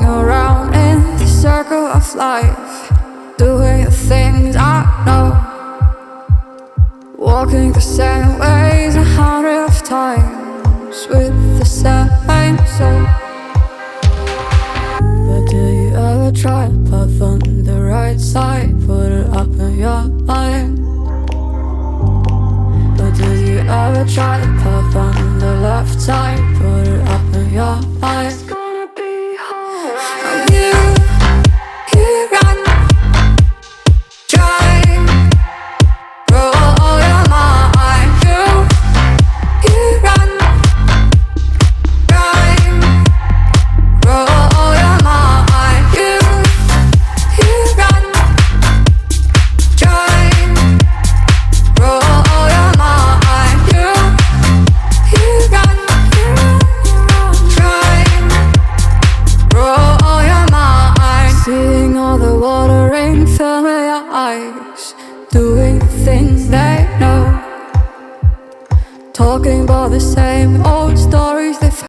Walking around in the circle of life, doing the things I know, walking the same ways 100 of times with the same soul. But do you ever try to path on the right side, put it up in your mind? But do you ever try to path on the left side, put it up in your mind? It's gonna be alright. You run, try, roll your mind. You run, try, roll your mind. You run, try, roll your mind. You run, try, roll your mind. Seeing all the watering fill your eyes, doing the things they know, talking about the same old stories they